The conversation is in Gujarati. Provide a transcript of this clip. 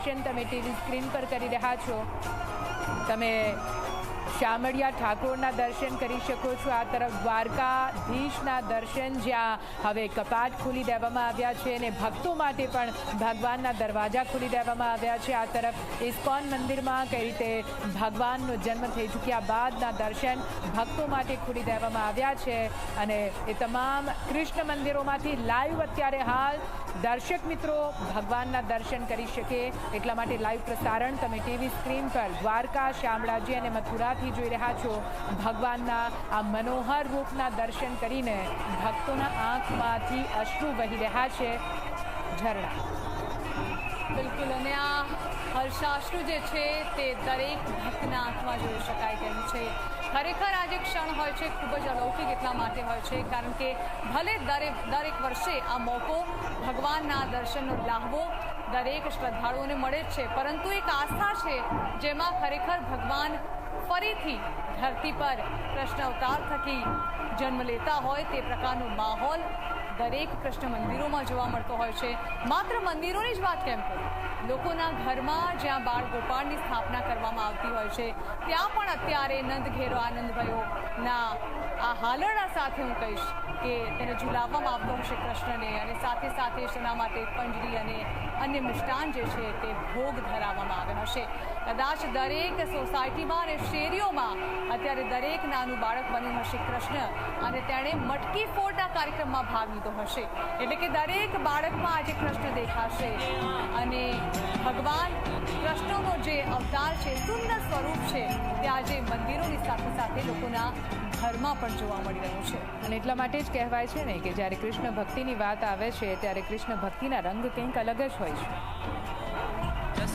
તમે ટીવી સ્ક્રીન પર કરી રહ્યા છો. તમે શામળિયા ઠાકોરના દર્શન કરી શકો છો. આ તરફ દ્વારકાધીશના દર્શન, જ્યાં હવે કપાટ ખોલી દેવામાં આવ્યા છે અને ભક્તો માટે પણ ભગવાનના દરવાજા ખોલી દેવામાં આવ્યા છે. આ તરફ ઇસ્કોન મંદિરમાં કઈ રીતે ભગવાનનો જન્મ થઈ ચૂક્યા બાદના દર્શન ભક્તો માટે ખોલી દેવામાં આવ્યા છે અને એ તમામ કૃષ્ણ મંદિરોમાંથી લાઈવ અત્યારે હાલ દર્શક મિત્રો ભગવાનના દર્શન કરી શકે એટલા માટે લાઈવ પ્રસારણ તમે ટીવી સ્ક્રીન પર દ્વારકા, શામળાજી અને મથુરાથી જોઈ રહ્યા છો. ભગવાનના આ મનોહર રૂપના દર્શન કરીને ભક્તોના આંખમાંથી અશ્રુ વહી રહ્યા છે. ઝરણા બિલકુલ, અને આ હર્ષાશ્રુ જે છે તે દરેક ભક્તના આંખમાં જોઈ શકાય તેમ છે. ખરેખર આજે ક્ષણ હોય છે ખૂબ જ અલૌકિક એટલા માટે હોય છે કારણ કે ભલે દરેક વર્ષે આ મોકો ભગવાનના દર્શનનો લાહવો દરેક શ્રદ્ધાળુઓને મળે જ છે, પરંતુ એક આસ્થા છે જેમાં ખરેખર ભગવાન ફરીથી ધરતી પર કૃષ્ણ અવતાર થકી જન્મ લેતા હોય તે પ્રકારનો માહોલ દરેક કૃષ્ણ મંદિરોમાં જોવા મળતો હોય છે. માત્ર મંદિરોની જ વાત કેમ કરું, લોકોના ઘરમાં જ્યાં બાળ ગોપાળની સ્થાપના કરવામાં આવતી હોય છે ત્યાં પણ અત્યારે નંદ ઘેરો આનંદ ભયો ના આ હાલરડા સાથે હું કહીશ કે તેને ઝુલાવવામાં આવતો હશે કૃષ્ણને, અને સાથે સાથે તેના માટે પંજરી અને અન્ય મિષ્ટાન જે છે તે ભોગ ધરાવવામાં આવ્યા હશે. કદાચ દરેક સોસાયટીમાં અને શેરીઓમાં અત્યારે દરેક નાનું બાળક બન્યું હશે કૃષ્ણ અને તેણે મટકી ફોડના કાર્યક્રમમાં ભાગ લીધો હશે. એટલે કે દરેક બાળકમાં આજે કૃષ્ણ દેખાશે અને ભગવાન કૃષ્ણનો જે અવતાર છે, સુંદર સ્વરૂપ છે, તે આજે મંદિરોની સાથે સાથે લોકોના ઘરમાં પણ જોવા મળી રહ્યું છે. અને એટલા માટે જ કહેવાય છે ને કે જ્યારે કૃષ્ણ ભક્તિની વાત આવે છે ત્યારે કૃષ્ણ ભક્તિના રંગ કંઈક અલગ જ હોય છે.